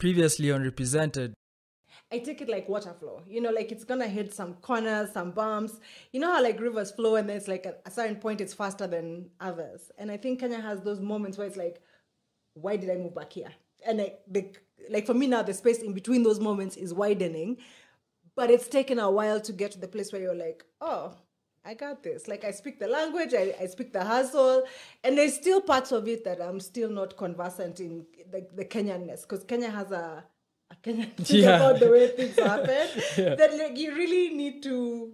previously unrepresented. I take it like water flow, like it's gonna hit some corners, some bumps. You know how like rivers flow and there's like a certain point it's faster than others. And I think Kenya has those moments where it's like, why did I move back here? And like for me now, the space in between those moments is widening, but it's taken a while to get to the place where you're like, oh, I got this. Like I speak the language, I speak the hustle, and there's still parts of it that I'm still not conversant in, like the Kenyanness, because Kenya has a Kenyan thing about the way things happen that like you really need to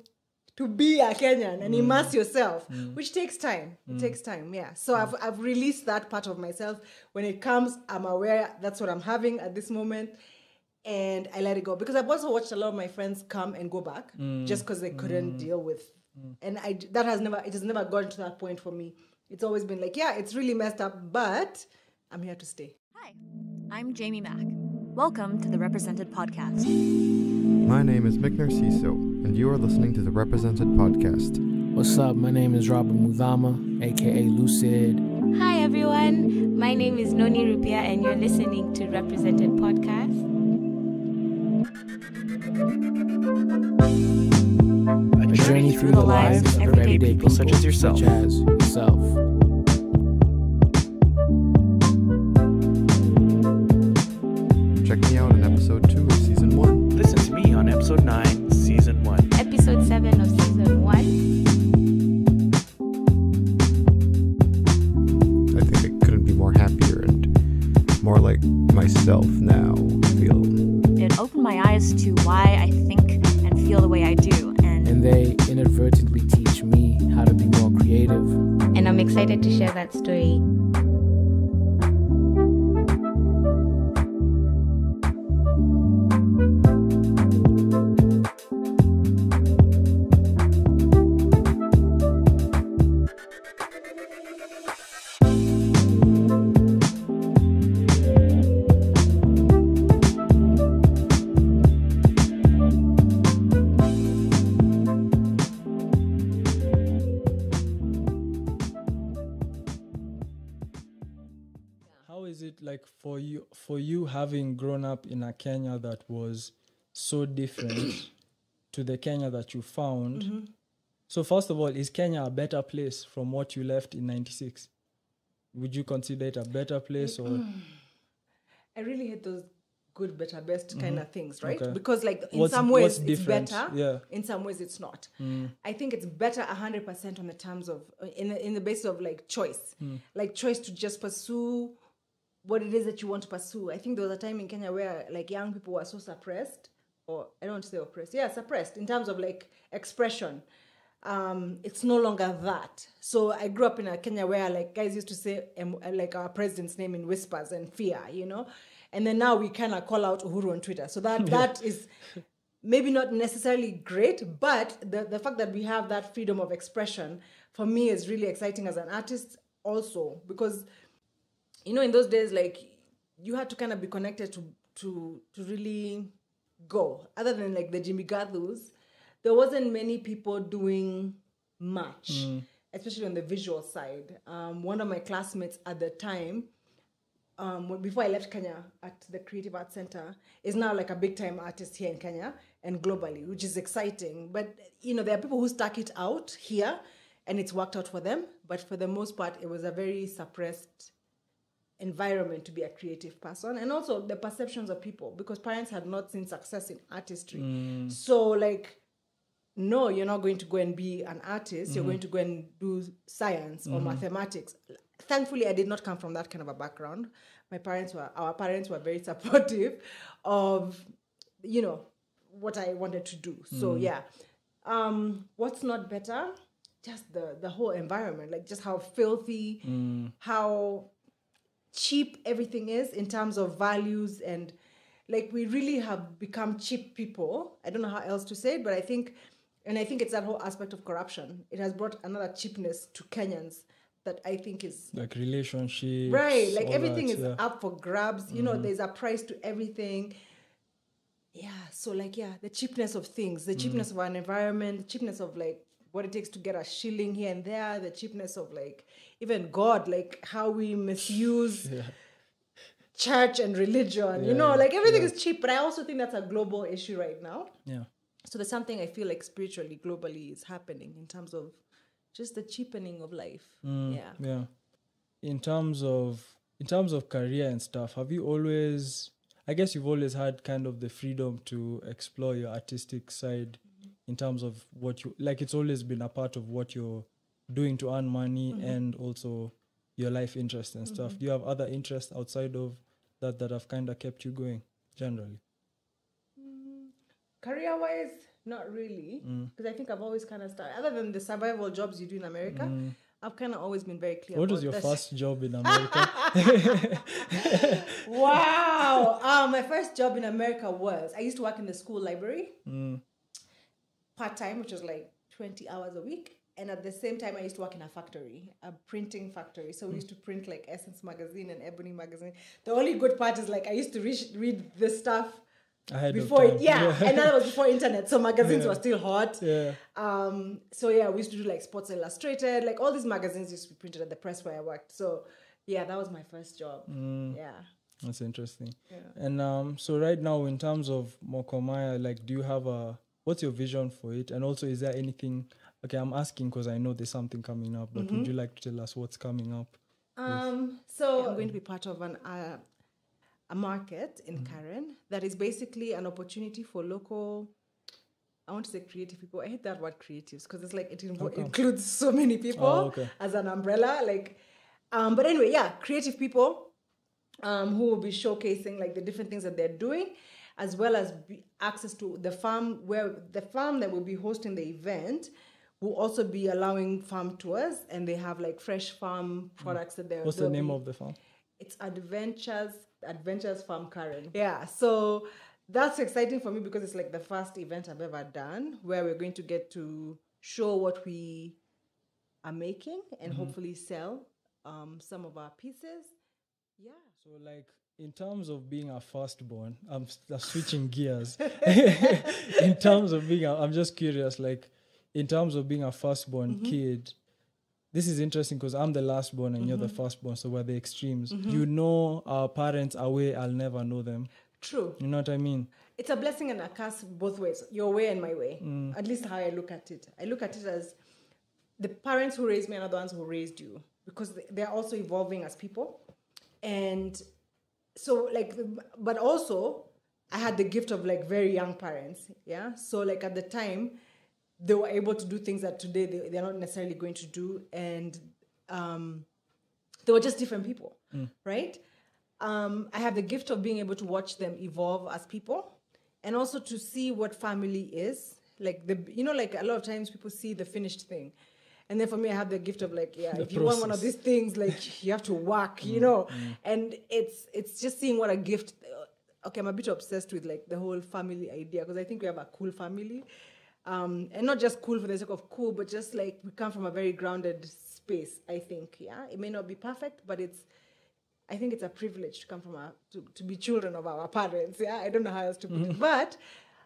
be a Kenyan and immerse yourself, which takes time. It takes time, yeah. So I've released that part of myself. When it comes, I'm aware that's what I'm having at this moment, and I let it go. Because I've also watched a lot of my friends come and go back just because they couldn't deal with, and it has never gotten to that point for me. It's always been like, yeah, it's really messed up, but I'm here to stay. Hi, I'm Jamie Mack. Welcome to the Represented Podcast. My name is Mick Narciso, and you are listening to the Represented Podcast. What's up? My name is Robert Mudhama, aka Lucid. Hi everyone, my name is Noni Rupia, and you're listening to Represented Podcast. A journey through the lives of everyday people such as yourself. Check me out on episode 2 of season 1. Listen to me on episode 9, season 1. Episode 7 of season 1. I think I couldn't be more happier and more like myself now. I feel. It opened my eyes to why I think and feel the way I do. And they inadvertently teach me how to be more creative. And I'm excited to share that story. Like for you having grown up in a Kenya that was so different to the Kenya that you found. So first of all, is Kenya a better place from what you left in 96? Would you consider it a better place or? I really hate those good, better, best kind of things, right? Okay. Because like in some ways it's different? better, Yeah. in some ways it's not. I think it's better 100% on the terms of, in the basis of like choice. Like choice to just pursue what it is that you want to pursue. I think there was a time in Kenya where like young people were so suppressed, or I don't want to say oppressed, suppressed in terms of like expression. It's no longer that. So I grew up in a Kenya where like guys used to say like our president's name in whispers and fear, and then now we kind of call out Uhuru on Twitter. So that is maybe not necessarily great, but the fact that we have that freedom of expression for me is really exciting as an artist also, because in those days, like, you had to kind of be connected to really go. Other than, like, the Jimmy Gathus, there wasn't many people doing much, especially on the visual side. One of my classmates at the time, before I left Kenya at the Creative Arts Center, is now, like, a big-time artist here in Kenya and globally, which is exciting. But, there are people who stuck it out here, and it's worked out for them. But for the most part, it was a very suppressed environment to be a creative person, and also the perceptions of people, because parents had not seen success in artistry. So like, no, you're not going to go and be an artist, you're going to go and do science or mathematics. Thankfully, I did not come from that kind of a background. Our parents were very supportive of, what I wanted to do. So yeah. What's not better? Just the whole environment, like just how filthy, how cheap everything is in terms of values, and like we really have become cheap people. I don't know how else to say it, but I think it's that whole aspect of corruption. It has brought another cheapness to Kenyans that I think is like relationships, right? Like everything is up for grabs. There's a price to everything. Yeah. So like, the cheapness of things, the cheapness of an environment, the cheapness of like what it takes to get a shilling here and there, the cheapness of like even God, like how we misuse church and religion, you know, like everything is cheap. But I also think that's a global issue right now. Yeah. So there's something I feel like spiritually, globally is happening in terms of just the cheapening of life. Yeah. In terms of career and stuff, have you always, I guess you've always had kind of the freedom to explore your artistic side in terms of what you, like it's always been a part of what you're doing to earn money and also your life interests and stuff. Do you have other interests outside of that have kind of kept you going generally? Career-wise, not really. Because I think I've always kind of started, other than the survival jobs you do in America, I've kind of always been very clear What about was your that. first job in America? Wow. My first job in America was, I used to work in the school library, part-time, which was like 20 hours a week. And at the same time, I used to work in a factory, a printing factory. So we used to print like Essence magazine and Ebony magazine. The only good part is like I used to read this stuff before of time. and that was before internet, so magazines were still hot. So we used to do like Sports Illustrated, like all these magazines used to be printed at the press where I worked. So that was my first job. That's interesting. And so right now, in terms of Moko Maya, like, do you have what's your vision for it? And also, is there anything? Okay, I'm asking because I know there's something coming up, but would you like to tell us what's coming up? So I'm going to be part of a market in Karen that is basically an opportunity for local, I want to say creative people. I hate that word creatives because it's like it includes so many people as an umbrella. Like, but anyway, creative people who will be showcasing like the different things that they're doing, as well as access to the farm that will be hosting the event will also be allowing farm tours, and they have like fresh farm products that they're. What's the name of the farm? It's Adventures Farm Karen. Yeah, so that's exciting for me because it's like the first event I've ever done where we're going to get to show what we are making and hopefully sell some of our pieces. Yeah. So like in terms of being a firstborn, I'm switching gears. In terms of being, I'm just curious, like in terms of being a firstborn kid, this is interesting because I'm the lastborn and you're the firstborn, so we're the extremes. You know our parents are way, I'll never know them. True. You know what I mean? It's a blessing and a curse both ways, your way and my way. At least how I look at it. I look at it as the parents who raised me are not the ones who raised you, because they're also evolving as people. And so like, but also I had the gift of like very young parents. Yeah. So like at the time, they were able to do things that today they're not necessarily going to do. And they were just different people, right? I have the gift of being able to watch them evolve as people and also to see what family is. Like, like a lot of times people see the finished thing. And then for me, I have the gift of like, if you want one of these things, like you have to work, you know? And it's just seeing what a gift. Okay, I'm a bit obsessed with like the whole family idea because I think we have a cool family. And not just cool for the sake of cool, but just like we come from a very grounded space, I think. Yeah, it may not be perfect, but I think it's a privilege to come from to be children of our parents. Yeah, I don't know how else to put it, but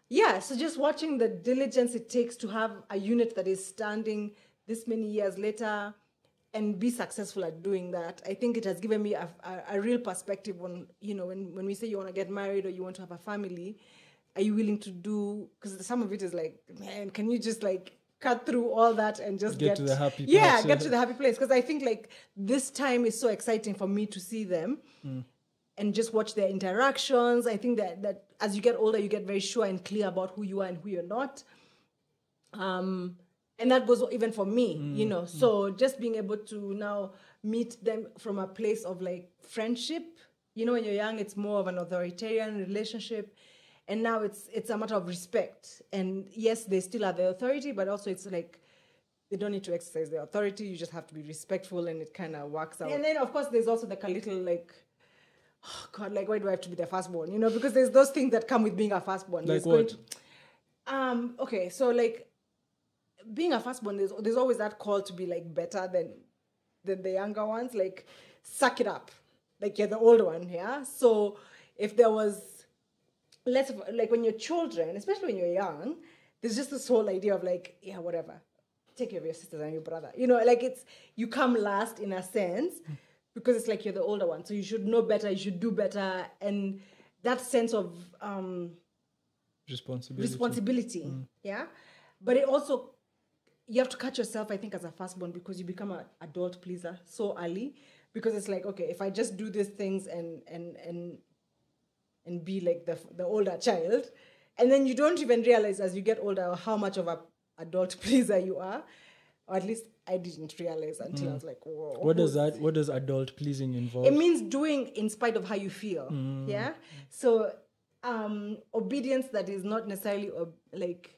yeah. So just watching the diligence it takes to have a unit that is standing this many years later and be successful at doing that, I think it has given me a real perspective on, when we say you want to get married or you want to have a family. Are you willing to do, because some of it is like, man, can you just like cut through all that and just get to the happy place? Yeah, get to the happy place. Because I think like this time is so exciting for me to see them and just watch their interactions. I think that as you get older, you get very sure and clear about who you are and who you're not. And that goes even for me, So just being able to now meet them from a place of like friendship. When you're young, it's more of an authoritarian relationship. And now it's a matter of respect. And yes, they still are the authority, but also it's like they don't need to exercise their authority. You just have to be respectful and it kind of works out. And then, of course, there's also like a little like, oh God, like why do I have to be the firstborn? Because there's those things that come with being a firstborn. Like what? Okay, so like being a firstborn, there's always that call to be like better than the younger ones. Like suck it up. Like you're the older one, yeah? So if there was less of, like when you're children, especially when you're young, there's just this whole idea of like, yeah, whatever, take care of your sisters and your brother. Like you come last in a sense, because it's like you're the older one, so you should know better, you should do better, and that sense of responsibility. Yeah, but it also, you have to catch yourself, I think, as a firstborn, because you become an adult pleaser so early, because it's like, okay, if I just do these things and be like the older child, and then you don't even realize as you get older how much of a adult pleaser you are, or at least I didn't realize until I was like, whoa. What does adult pleasing involve? It means doing in spite of how you feel. Yeah. So obedience that is not necessarily like,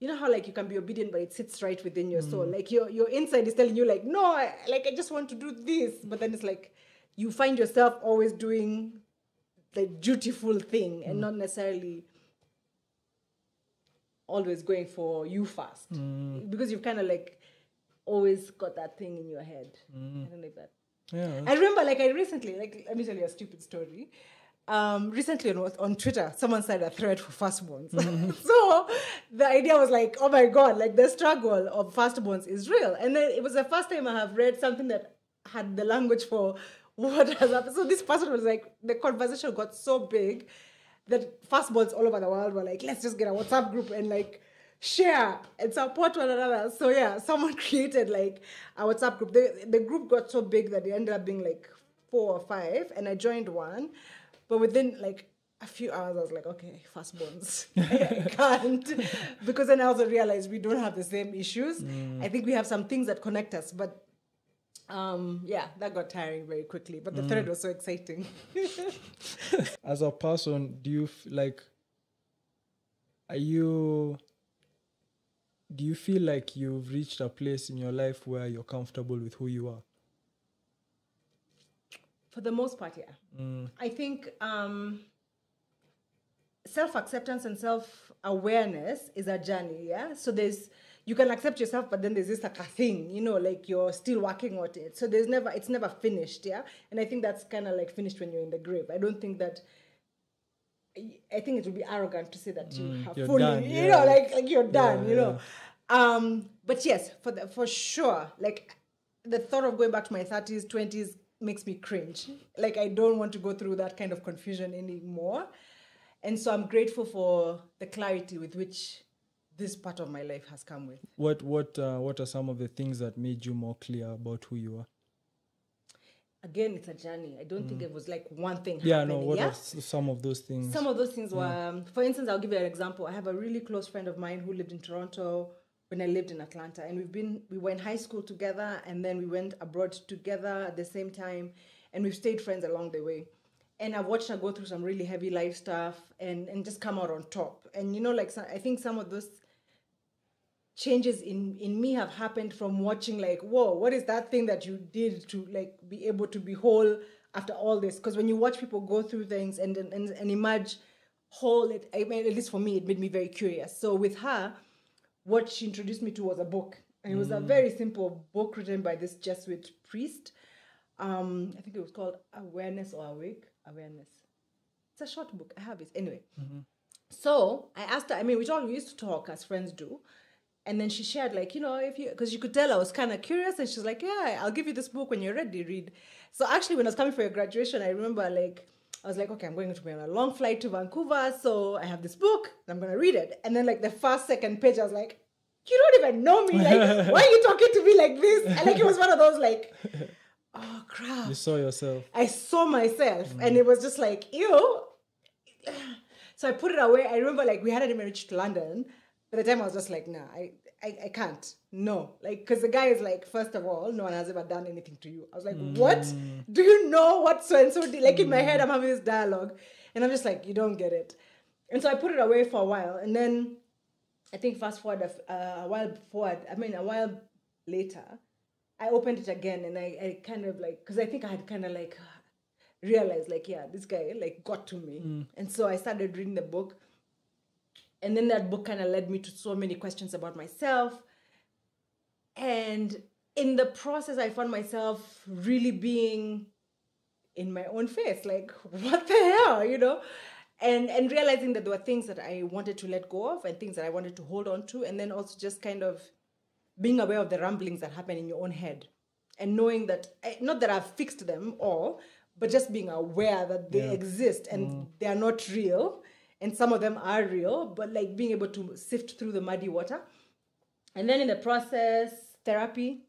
you know how like you can be obedient, but it sits right within your soul. Like your inside is telling you like, no, I just want to do this. But then it's like you find yourself always doing the dutiful thing and not necessarily always going for you first. Because you've kind of like always got that thing in your head. I don't like that. Yeah. I remember like I recently, like, let me tell you a stupid story. Recently on Twitter, someone started a thread for firstborns. So the idea was like, oh my God, like the struggle of firstborns is real. And then it was the first time I have read something that had the language for what has happened. So this person was like, the conversation got so big that firstborns all over the world were like, let's just get a WhatsApp group and like share and support one another. So yeah, someone created like a WhatsApp group. The group got so big that it ended up being like 4 or 5, and I joined one. But within like a few hours, I was like, okay, firstborns, I can't. Because then I also realized we don't have the same issues. I think we have some things that connect us, but yeah, that got tiring very quickly. But the thread was so exciting. As a person, do you do you feel like you've reached a place in your life where you're comfortable with who you are? For the most part, yeah. I think self-acceptance and self-awareness is a journey, yeah? So you can accept yourself, but then there's this like a thing, you know, like you're still working on it. So it's never finished, yeah? And I think that's kind of like finished when you're in the grave. I think it would be arrogant to say that you have fully, done, you know, like you're done, you know? But yes, for sure, like the thought of going back to my 30s, 20s, makes me cringe. Like I don't want to go through that kind of confusion anymore. And so I'm grateful for the clarity with which this part of my life has come with. What are some of the things that made you more clear about who you are? Again, it's a journey. I don't think it was like one thing Yeah, happening. no, what are some of those things? Some of those things were, for instance, I'll give you an example. I have a really close friend of mine who lived in Toronto when I lived in Atlanta, and we were in high school together, and then we went abroad together at the same time, and we've stayed friends along the way. And I've watched her go through some really heavy life stuff and just come out on top. And you know, like I think some of those changes in me have happened from watching like, whoa, what is that thing that you did to like be able to be whole after all this? Because when you watch people go through things and emerge whole, I mean, at least for me, it made me very curious. So with her, what she introduced me to was a book. And it was a very simple book written by this Jesuit priest. I think it was called Awareness or Awake. Awareness. It's a short book. I have it. Anyway. So I asked her, I mean, we used to talk as friends do. And then she shared like, you know, because you could tell I was kind of curious. And she's like, yeah, I'll give you this book when you're ready to read. So actually when I was coming for your graduation, I remember like, I was like, okay, I'm going to be on a long flight to Vancouver. So I have this book and I'm going to read it. And then like the second page, I was like, you don't even know me. Like, why are you talking to me like this? And like, it was one of those like, oh crap. You saw yourself. I saw myself and it was just like, ew. So I put it away. I remember like we hadn't even reached London. By the time I was just like, nah, I can't. No. Like, because the guy is like, first of all, no one has ever done anything to you. I was like, what? Do you know what so-and-so did? Like in my head, I'm having this dialogue. And I'm just like, you don't get it. And so I put it away for a while. And then I think fast forward a while later, I opened it again. And I kind of like, because I think I had kind of like realized like, yeah, this guy like got to me. And so I started reading the book. And then that book kind of led me to so many questions about myself. And in the process, I found myself really being in my own face. Like, what the hell, you know? And realizing that there were things that I wanted to let go of and things that I wanted to hold on to. And then also just kind of being aware of the rumblings that happen in your own head. and knowing that, not that I've fixed them all, but just being aware that they exist and they are not real. And some of them are real, but like being able to sift through the muddy water. And then in the process, therapy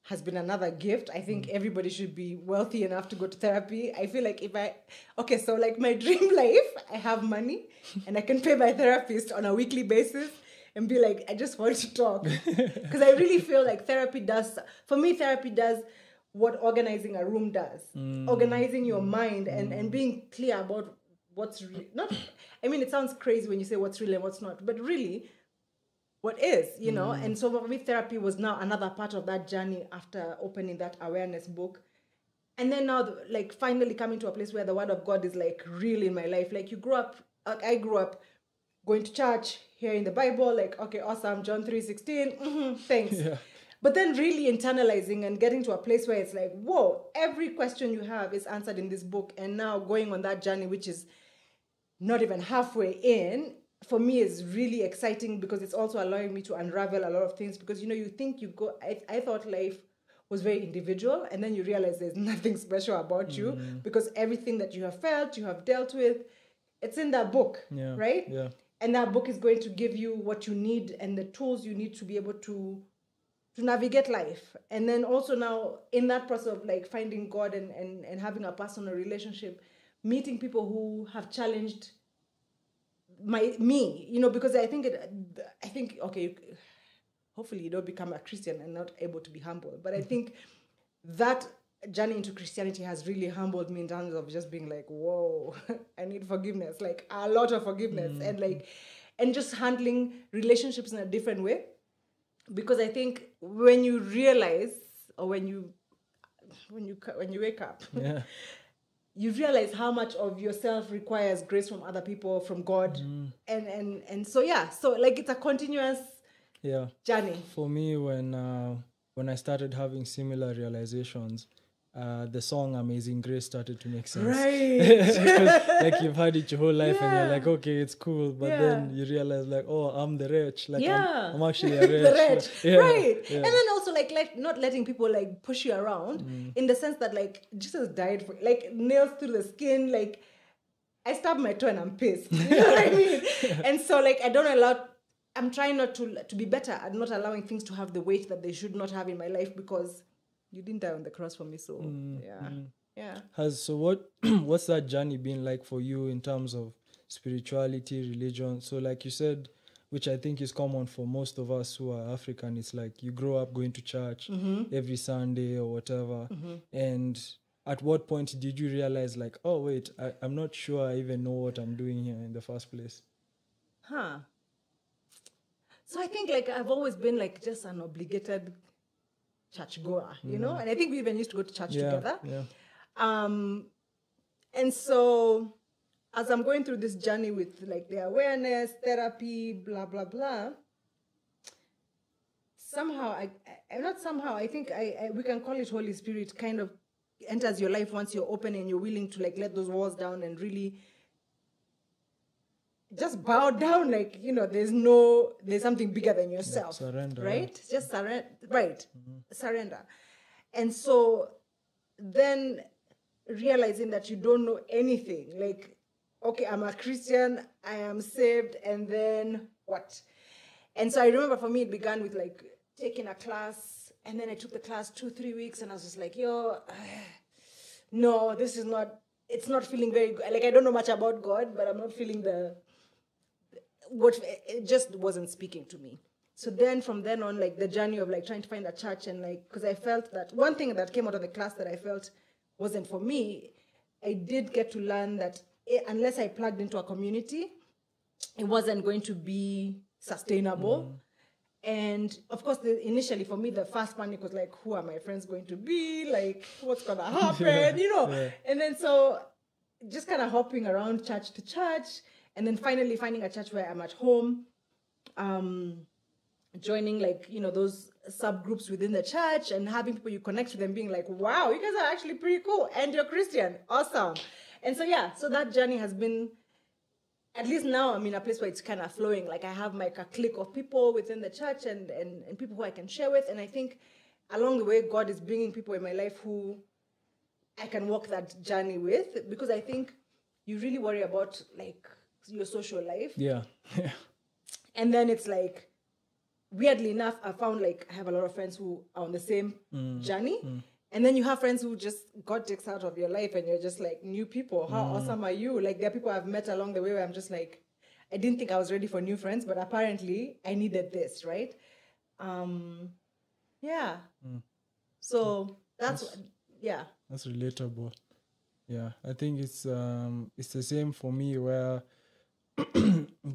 has been another gift. I think everybody should be wealthy enough to go to therapy. I feel like so like my dream life, I have money and I can pay my therapist on a weekly basis and be like, I just want to talk. Because I really feel like therapy does what organizing a room does. Organizing your mind and being clear about what's it sounds crazy when you say what's real and what's not, but really what is, you know? And so for me, therapy was now another part of that journey after opening that awareness book. And then now, like, finally coming to a place where the word of God is, like, real in my life. Like, I grew up going to church, hearing the Bible, like, okay, awesome, John 3:16, thanks. Yeah. But then really internalizing and getting to a place where it's like, whoa, every question you have is answered in this book. And now going on that journey, which is not even halfway in, for me is really exciting because it's also allowing me to unravel a lot of things. Because, you know, you think you go, I thought life was very individual, and then you realize there's nothing special about you because everything that you have felt, you have dealt with, it's in that book, right? Yeah. And that book is going to give you what you need and the tools you need to be able to navigate life. And then also now in that process of like finding God and having a personal relationship, meeting people who have challenged me, you know, because I think, okay, hopefully you don't become a Christian and not able to be humble. But I think that journey into Christianity has really humbled me in terms of just being like, whoa, I need forgiveness, like a lot of forgiveness, and just handling relationships in a different way. Because I think when you realize, or when you wake up, you realize how much of yourself requires grace from other people, from God, and so so like it's a continuous journey. For me, when I started having similar realizations, the song Amazing Grace started to make sense. Right. Like you've had it your whole life and you're like, okay, it's cool. But then you realize like, oh, I'm the wretch. Like I'm actually a wretch. The wretch. Right. Yeah. And then also like not letting people like push you around in the sense that like Jesus died for, like nails through the skin. Like I stubbed my toe and I'm pissed. You know what I mean? And so like I'm trying not to be better at not allowing things to have the weight that they should not have in my life because you didn't die on the cross for me, so So what's that journey been like for you in terms of spirituality, religion? So like you said, which I think is common for most of us who are African, it's like you grow up going to church every Sunday or whatever. And at what point did you realize like, oh wait, I'm not sure I even know what I'm doing here in the first place? So I think like I've always been like just an obligated church goer, you know, and I think we even used to go to church together. And so as I'm going through this journey with like the awareness, therapy, blah, blah, blah, I think we can call it Holy Spirit kind of enters your life once you're open and you're willing to like let those walls down and really just bow down, like, you know, there's something bigger than yourself. Surrender. Right? Just surrender. Right. Surrender. And so then realizing that you don't know anything, like, okay, I'm a Christian, I am saved, and then what? And so I remember for me, it began with like taking a class, and then I took the class 2-3 weeks, and I was just like, no, it's not feeling very good. Like, I don't know much about God, but I'm not feeling it just wasn't speaking to me. So then from then on, like the journey of like trying to find a church and like, because I felt that one thing that came out of the class that I felt wasn't for me, I did get to learn that unless I plugged into a community, it wasn't going to be sustainable. And of course, initially for me, the first panic was like, who are my friends going to be? Like, what's going to happen? You know? And then so just kind of hopping around church to church, and then finally finding a church where I'm at home, joining like, you know, those subgroups within the church and having people you connect with them being like, wow, you guys are actually pretty cool. And you're Christian. Awesome. And so, so that journey has been, at least now I'm in a place where it's kind of flowing. Like I have like a clique of people within the church and people who I can share with. And I think along the way, God is bringing people in my life who I can walk that journey with, because I think you really worry about like your social life. Yeah. And then it's like, weirdly enough, I found like I have a lot of friends who are on the same journey. And then you have friends who just God takes out of your life and you're just like, new people, how awesome are you? Like there are people I've met along the way where I'm just like, I didn't think I was ready for new friends, but apparently I needed this, right? Yeah. So that's relatable. Yeah, I think it's the same for me, where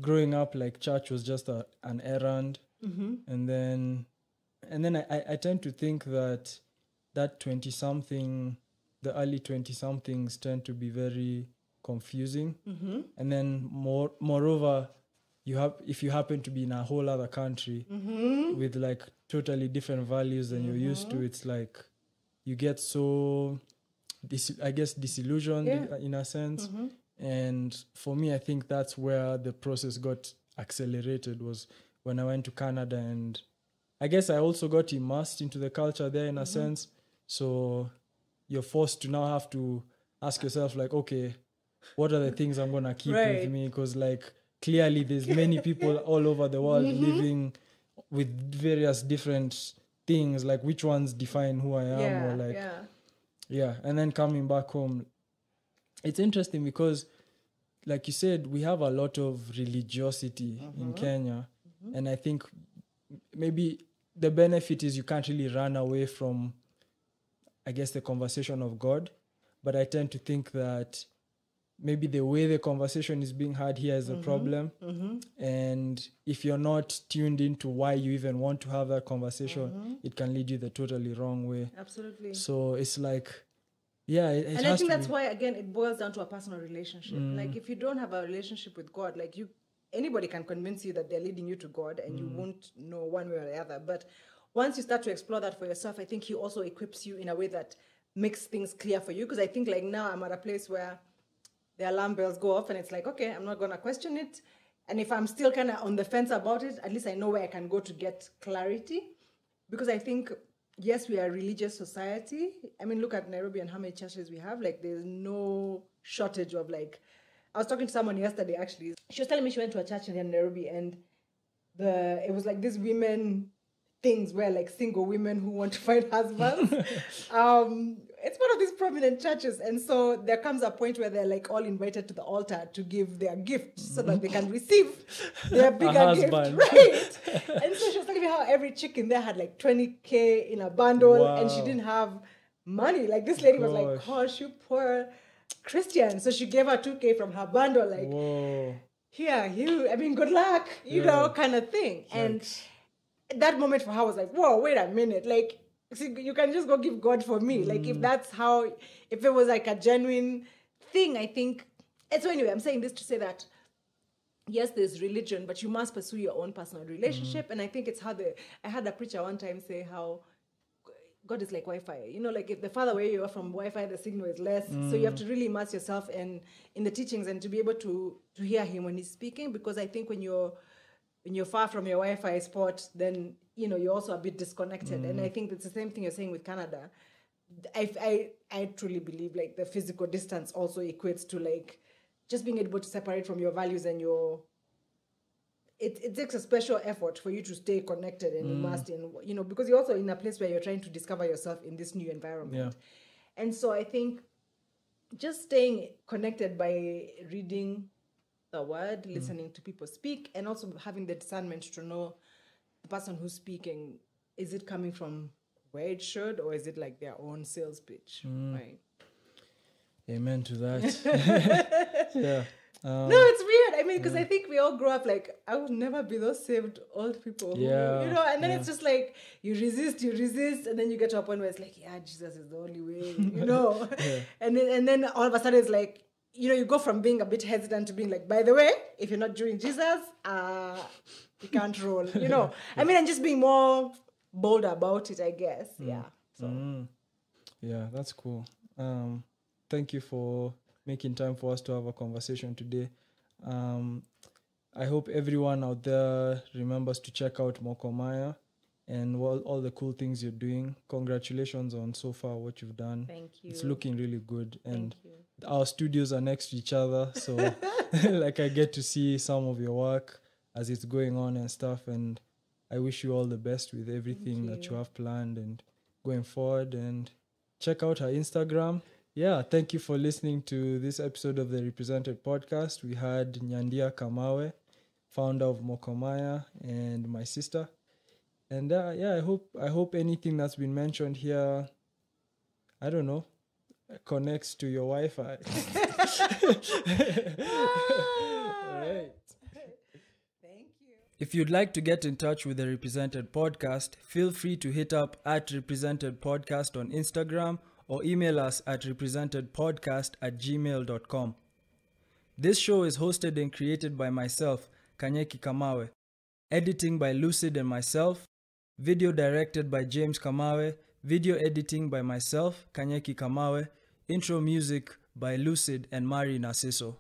growing up, like church was just an errand. And then I tend to think that 20-something, the early 20-somethings tend to be very confusing. And then moreover, if you happen to be in a whole other country with like totally different values than you're used to, it's like you get so disillusioned in a sense. And for me, I think that's where the process got accelerated, was when I went to Canada, and I guess I also got immersed into the culture there in a sense. So you're forced to now have to ask yourself, like, okay, what are the things I'm going to keep with me? Because like clearly there's many people all over the world living with various different things, like which ones define who I am, or like, and then coming back home, it's interesting because, like you said, we have a lot of religiosity in Kenya. And I think maybe the benefit is you can't really run away from, I guess, the conversation of God. But I tend to think that maybe the way the conversation is being had here is a problem. And if you're not tuned into why you even want to have that conversation, it can lead you the totally wrong way. Absolutely. So it's like, and I think that's why, again, it boils down to a personal relationship. Like if you don't have a relationship with God, like anybody can convince you that they're leading you to God, and you won't know one way or the other. But once you start to explore that for yourself, I think He also equips you in a way that makes things clear for you. Because I think like now I'm at a place where the alarm bells go off and it's like, okay, I'm not going to question it. And if I'm still kind of on the fence about it, at least I know where I can go to get clarity. Because I think, yes, we are a religious society. I mean, look at Nairobi and how many churches we have. Like there's no shortage of like, I was talking to someone yesterday, actually. She was telling me she went to a church in Nairobi, and it was like these women things where like single women who want to find husbands. It's one of these prominent churches. And so there comes a point where they're like all invited to the altar to give their gift so that they can receive their bigger gift. Right. And so she was telling me how every chick in there had like 20K in a bundle, and she didn't have money. Like this lady was like, oh, you poor Christian. So she gave her 2K from her bundle, like, here, good luck, you know, kind of thing. And that moment for her was like, whoa, wait a minute. Like, see, you can just go give God for me. Like, if it was like a genuine thing, I think. And so anyway, I'm saying this to say that, yes, there's religion, but you must pursue your own personal relationship. And I think it's how I had a preacher one time say how God is like Wi-Fi. You know, like if the farther away you are from Wi-Fi, the signal is less. So you have to really immerse yourself in the teachings and to be able to hear Him when He's speaking. Because I think when you're far from your Wi-Fi spot, then, you know, you're also a bit disconnected. And I think it's the same thing you're saying with Canada. I truly believe like the physical distance also equates to like just being able to separate from your values and it takes a special effort for you to stay connected and immersed in, you know, because you're also in a place where you're trying to discover yourself in this new environment. And so I think just staying connected by reading the word, listening to people speak, and also having the discernment to know the person who's speaking, is it coming from where it should, or is it like their own sales pitch? Right. Amen to that. No, it's weird. I mean, because I think we all grow up like, I would never be those saved old people who, you know, and then it's just like, you resist, and then you get to a point where it's like, yeah, Jesus is the only way, you know. And then all of a sudden it's like, you know, you go from being a bit hesitant to being like, by the way, if you're not doing Jesus, you can't roll, you know. I mean, and just being more bold about it, I guess. So. Yeah, that's cool. Thank you for making time for us to have a conversation today. I hope everyone out there remembers to check out Moko Maya. and all the cool things you're doing. Congratulations on so far what you've done. Thank you. It's looking really good. And Thank you. our studios are next to each other, so like I get to see some of your work as it's going on and stuff, and I wish you all the best with everything that you have planned and going forward. And check out her Instagram. Yeah, thank you for listening to this episode of the Represented Podcast. We had Nyandia Kamawe, founder of Moko Maya, and my sister. And yeah, I hope anything that's been mentioned here, I don't know, connects to your Wi-Fi. All right. Thank you. If you'd like to get in touch with the Represented Podcast, feel free to hit up at Represented Podcast on Instagram or email us at representedpodcast@gmail.com. This show is hosted and created by myself, Kanyeki Kamawe. Editing by Lucid and myself. Video directed by James Kamawe. Video editing by myself, Kanyeki Kamawe. Intro music by Lucid and Mari Narciso.